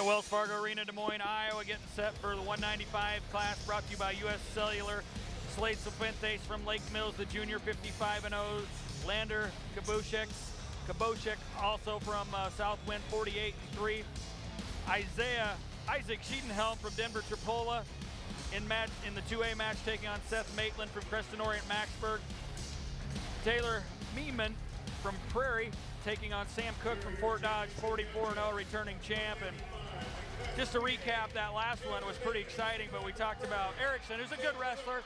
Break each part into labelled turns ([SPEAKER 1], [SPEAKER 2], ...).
[SPEAKER 1] at Wells Fargo Arena, Des Moines, Iowa, getting set for the 195 class, brought to you by U.S. Cellular. Slade Sifuentes from Lake Mills, the junior, 55-0. Lander Kuboushek also from Southwind, 48-3. Izaak Shedenhelm from Denver Tripoli in the 2A match, taking on Seth Maitlen from Creston, Orient-Macksburg. Taylor Mehmen from Prairie taking on Sam Cook from Fort Dodge, 44-0, returning champ. And just to recap, that last one was pretty exciting, but we talked about Erickson, who's a good wrestler,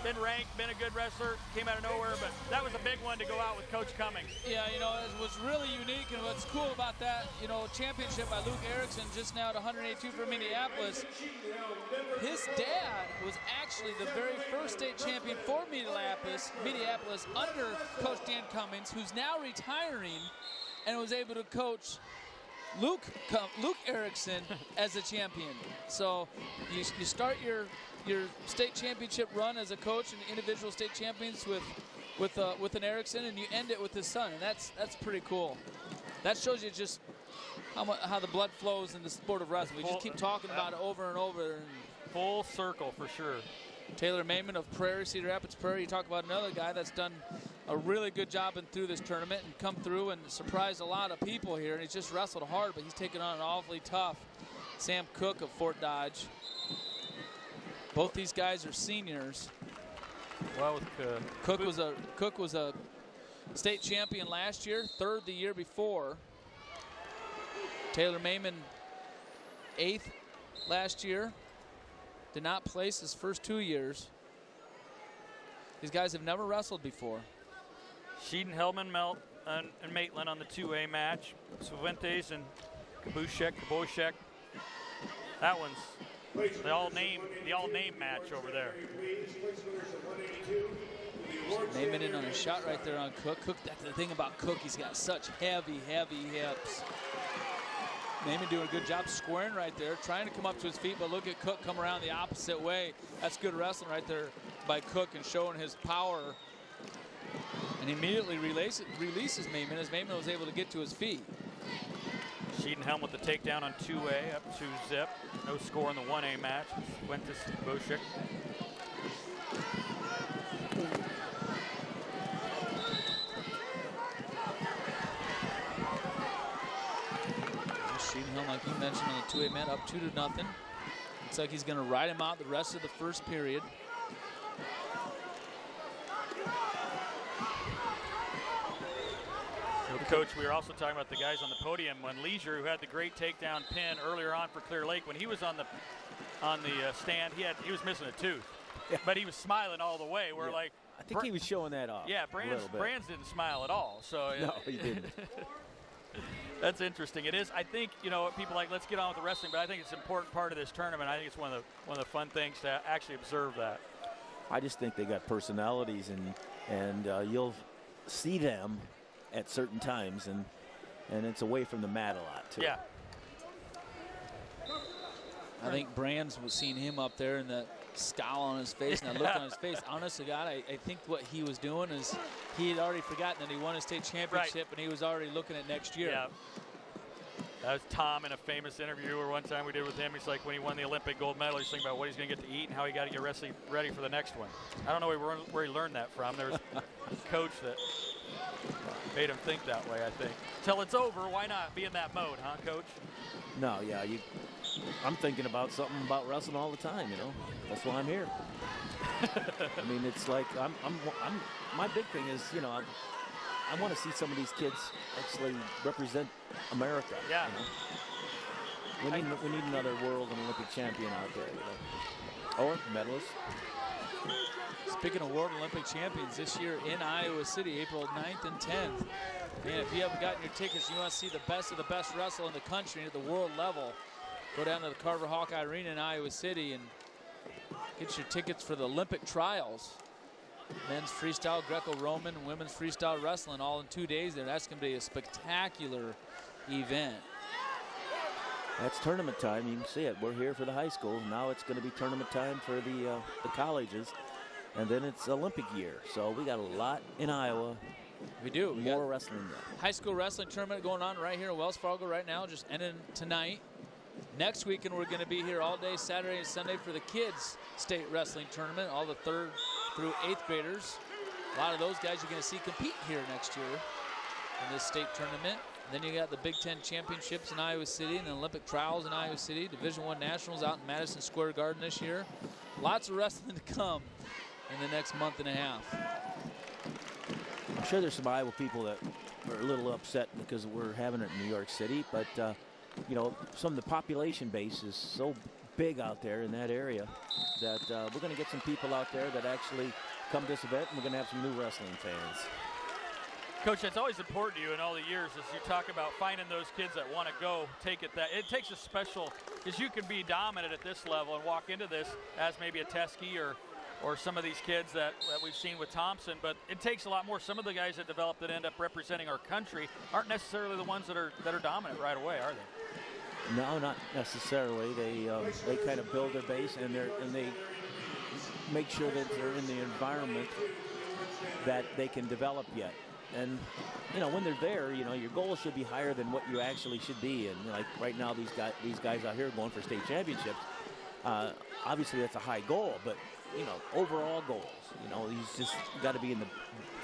[SPEAKER 1] been ranked, been a good wrestler, came out of nowhere, but that was a big one to go out with Coach Cummings.
[SPEAKER 2] Yeah, you know, it was really unique, and what's cool about that, you know, championship by Luke Erickson, just now at 182 for Minneapolis. His dad was actually the very first state champion for Minneapolis under Coach Dan Cummings, who's now retiring, and was able to coach Luke Erickson as a champion. So you start your state championship run as a coach and individual state champions with an Erickson, and you end it with his son, and that's pretty cool. That shows you just how the blood flows in the sport of wrestling. We just keep talking about it over and over.
[SPEAKER 1] Full circle for sure.
[SPEAKER 2] Taylor Mehmen of Prairie-Cedar Rapids Prairie. You talk about another guy that's done a really good job through this tournament and come through and surprised a lot of people here. And he's just wrestled hard, but he's taken on an awfully tough Sam Cook of Fort Dodge. Both these guys are seniors.
[SPEAKER 1] Well,
[SPEAKER 2] Cook was a state champion last year, third the year before. Taylor Mehmen, 8th last year. Did not place his first 2 years. These guys have never wrestled before.
[SPEAKER 1] Shedenhelm and Maitlen on the 2A match. Sifuentes and Kuboushek. That one's the all name match over there.
[SPEAKER 2] Mehmen in on a shot right there on Cook. That's the thing about Cook, he's got such heavy hips. Mehmen doing a good job squaring right there, trying to come up to his feet, but look at Cook come around the opposite way. That's good wrestling right there by Cook and showing his power. And immediately releases Mehmen as Mehmen was able to get to his feet.
[SPEAKER 1] Shedenhelm with the takedown on 2A up to zip. No score in the 1A match. Fuentes Kuboushek.
[SPEAKER 2] Shedenhelm, like you mentioned, on the 2A mat, up 2-0. Looks like he's going to ride him out the rest of the first period.
[SPEAKER 1] Coach, we were also talking about the guys on the podium when Leisure, who had the great takedown pin earlier on for Clear Lake, when he was on the stand, he was missing a tooth, but he was smiling all the way. We're like,
[SPEAKER 3] I think he was showing that off.
[SPEAKER 1] Yeah, Brands didn't smile at all. So
[SPEAKER 3] no, he didn't.
[SPEAKER 1] That's interesting. It is. I think, you know, people like, let's get on with the wrestling, but I think it's an important part of this tournament. I think it's one of the fun things to actually observe that.
[SPEAKER 3] I just think they got personalities, and you'll see them at certain times, and it's away from the mat a lot too.
[SPEAKER 1] Yeah.
[SPEAKER 2] I think Brands was seeing him up there and the scowl on his face and that look on his face. Honest to God, I think what he was doing is he had already forgotten that he won a state championship, and he was already looking at next year.
[SPEAKER 1] Yeah. That was Tom in a famous interview or one time we did with him. He's like, when he won the Olympic gold medal, he's thinking about what he's going to get to eat and how he got to get ready for the next one. I don't know where he learned that from. There's a coach that made him think that way, I think. Till it's over, why not be in that mode, huh, Coach?
[SPEAKER 3] No, yeah, I'm thinking about something about wrestling all the time, you know. That's why I'm here. I mean, it's like my big thing is, you know, I want to see some of these kids actually represent America.
[SPEAKER 1] Yeah.
[SPEAKER 3] You know? We need another world and Olympic champion out there, you know, or medalist.
[SPEAKER 2] Speaking of World Olympic champions, this year in Iowa City, April 9th and 10th. Man, if you haven't gotten your tickets, you want to see the best of the best wrestle in the country at the world level, go down to the Carver Hawkeye Arena in Iowa City and get your tickets for the Olympic trials. Men's freestyle, Greco-Roman, women's freestyle wrestling all in 2 days there. That's going to be a spectacular event.
[SPEAKER 3] That's tournament time. You can see it. We're here for the high school. Now it's going to be tournament time for the colleges. And then it's Olympic year. So we got a lot in Iowa.
[SPEAKER 2] We do. We
[SPEAKER 3] More wrestling there.
[SPEAKER 2] High school wrestling tournament going on right here in Wells Fargo right now, just ending tonight. Next weekend, we're going to be here all day Saturday and Sunday for the kids' state wrestling tournament, all the 3rd through 8th graders. A lot of those guys you're going to see compete here next year in this state tournament. And then you got the Big Ten championships in Iowa City and the Olympic trials in Iowa City, Division I nationals out in Madison Square Garden this year. Lots of wrestling to come in the next month and a half.
[SPEAKER 3] I'm sure there's some Iowa people that are a little upset because we're having it in New York City, but you know, some of the population base is so big out there in that area that we're going to get some people out there that actually come to this event, and we're going to have some new wrestling fans.
[SPEAKER 1] Coach, that's always important to you in all the years as you talk about finding those kids that want to go take it. That it takes a special, because you can be dominant at this level and walk into this as maybe a Teskey or some of these kids that we've seen with Thompson, but it takes a lot more. Some of the guys that develop that end up representing our country aren't necessarily the ones that are dominant right away, are they?
[SPEAKER 3] No, not necessarily. They kind of build their base, and they make sure that they're in the environment that they can develop yet. And you know, when they're there, you know, your goal should be higher than what you actually should be. And like right now, these guys out here going for state championships. Obviously, that's a high goal, but you know, overall goals. You know, he's just got to be in the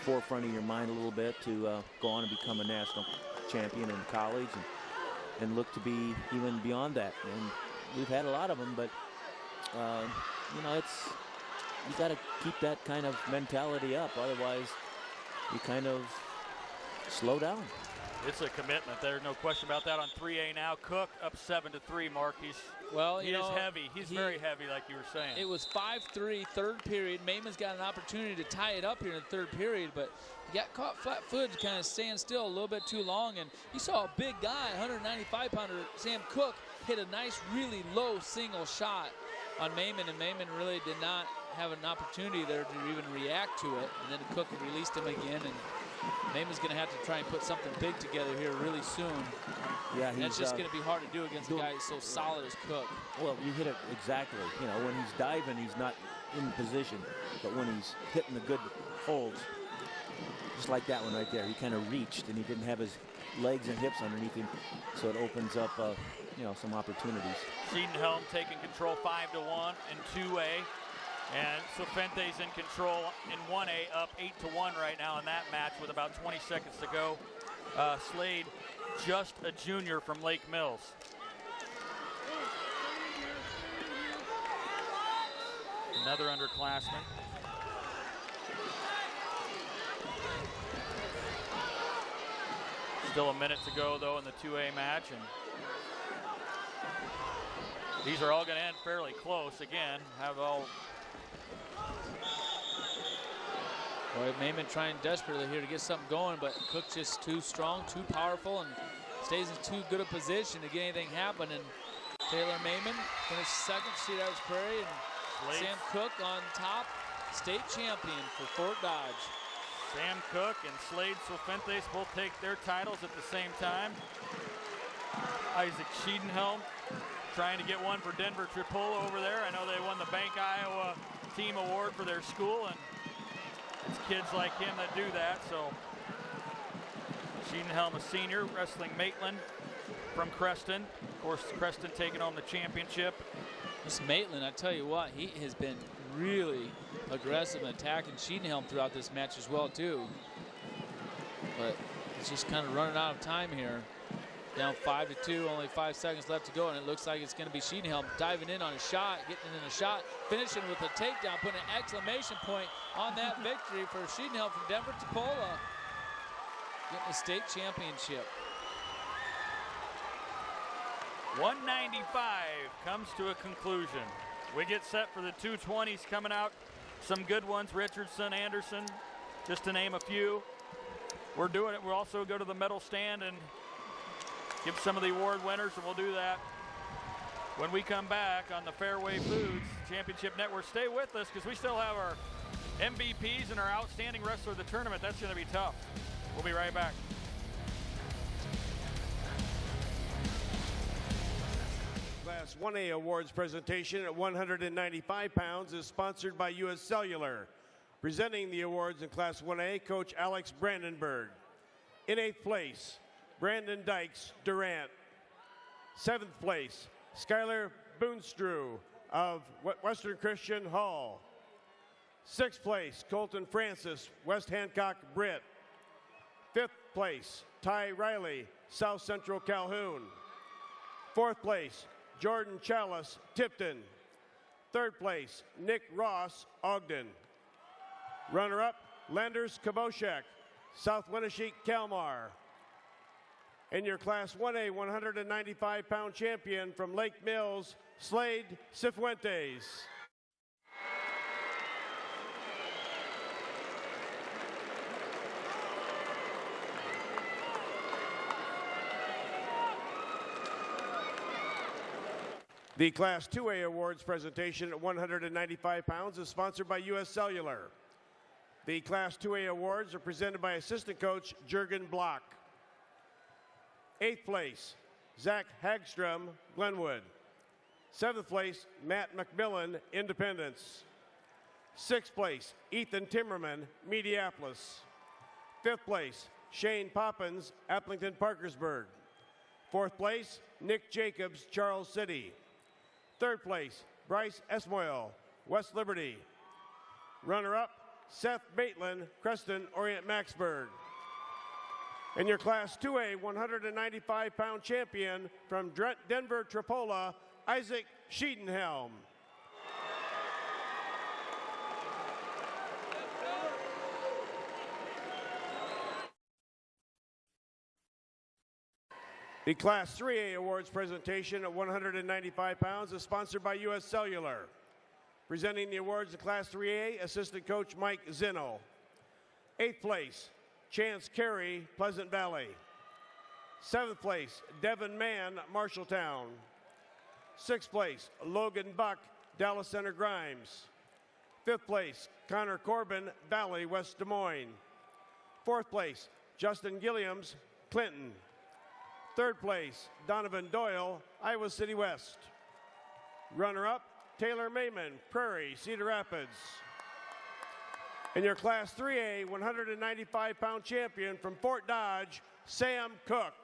[SPEAKER 3] forefront of your mind a little bit to go on and become a national champion in college and look to be even beyond that. And we've had a lot of them, but you know, you got to keep that kind of mentality up. Otherwise, you kind of slow down.
[SPEAKER 1] It's a commitment. There's no question about that on 3A now. Cook up 7-3, Mark. He is heavy. He's very heavy, like you were saying.
[SPEAKER 2] It was 5-3, 3rd period. Memen's got an opportunity to tie it up here in the 3rd period, but he got caught flat-footed, kind of staying still a little bit too long. And you saw a big guy, 195-pounder Sam Cook, hit a nice, really low single shot on Mehmen, and Mehmen really did not have an opportunity there to even react to it. And then Cook released him again, and Mamen's going to have to try and put something big together here really soon.
[SPEAKER 3] Yeah,
[SPEAKER 2] that's just going to be hard to do against a guy so solid as Cook.
[SPEAKER 3] Well, you hit it exactly. You know, when he's diving, he's not in position, but when he's hitting the good holds, just like that one right there, he kind of reached and he didn't have his legs and hips underneath him, so it opens up, you know, some opportunities.
[SPEAKER 1] Shedenhelm taking control 5-1 in 2A. And Sifuentes in control in 1A, up 8-1 right now in that match with about 20 seconds to go. Slade, just a junior from Lake Mills. Another underclassman. Still a minute to go, though, in the 2A match. And these are all going to end fairly close. Again, have all...
[SPEAKER 2] Boy, Mehmen trying desperately here to get something going, but Cook just too strong, too powerful, and stays in too good a position to get anything happen. And Taylor Mehmen finished second, Cedar Prairie, and Sam Cook on top, state champion for Fort Dodge.
[SPEAKER 1] Sam Cook and Slade Sifuentes both take their titles at the same time. Isaac Shedenhelm trying to get one for Denver Tripoli over there. I know they won the Bank Iowa Team Award for their school, and it's kids like him that do that. So Shedenhelm, a senior, wrestling Maitlen from Creston. Of course, Creston taking home the championship.
[SPEAKER 2] This Maitlen, I tell you what, he has been really aggressive in attacking Shedenhelm throughout this match as well, too. But he's just kind of running out of time here. Down 5-2, only 5 seconds left to go, and it looks like it's going to be Shedenhelm diving in on a shot, getting in a shot, finishing with a takedown, putting an exclamation point on that victory for Shedenhelm from Denver Tripoli, getting a state championship.
[SPEAKER 1] 195 comes to a conclusion. We get set for the 220s coming out. Some good ones, Richardson, Anderson, just to name a few. We're doing it. We'll also go to the medal stand and give some of the award winners, and we'll do that when we come back on the Fairway Foods Championship Network. Stay with us because we still have our MVPs and our outstanding wrestler of the tournament. That's going to be tough. We'll be right back.
[SPEAKER 4] Class 1A Awards presentation at 195 pounds is sponsored by U.S. Cellular. Presenting the awards in Class 1A, Coach Alex Brandenburg. In 8th place, Brandon Dykes Durant. 7th place, Skylar Boonstrew of Western Christian Hall. 6th place, Colton Francis, West Hancock Britt. 5th place, Ty Riley, South Central Calhoun. 4th place, Jordan Chalice, Tipton. 3rd place, Nick Ross, Ogden. Runner-up, Landers Kuboushek, South Winneshiek-Calmar. And your Class 1A 195-pound champion from Lake Mills, Slade Sifuentes. The Class 2A awards presentation at 195 pounds is sponsored by U.S. Cellular. The Class 2A awards are presented by assistant coach Jurgen Block. 8th place, Zach Hagstrom, Glenwood. 7th place, Matt McMillan, Independence. 6th place, Ethan Timmerman, Mediapolis. 5th place, Shane Poppins, Applington Parkersburg. 4th place, Nick Jacobs, Charles City. 3rd place, Bryce Esmoil, West Liberty. Runner-up, Seth Maitlen, Creston, Orient-Macksburg. And your Class 2A 195-pound champion from Denver Tripoli, Izaak Shedenhelm. The Class 3A awards presentation at 195 pounds is sponsored by U.S. Cellular. Presenting the awards in Class 3A, assistant coach Mike Zinno. 8th place, Chance Carey, Pleasant Valley. 7th place, Devin Mann, Marshalltown. 6th place, Logan Buck, Dallas Center Grimes. 5th place, Connor Corbin, Valley, West Des Moines. 4th place, Justin Gilliams, Clinton. 3rd place, Donovan Doyle, Iowa City West. Runner-up, Taylor Mehmen, Prairie-Cedar Rapids. And your Class 3A 195-pound champion from Fort Dodge, Sam Cook.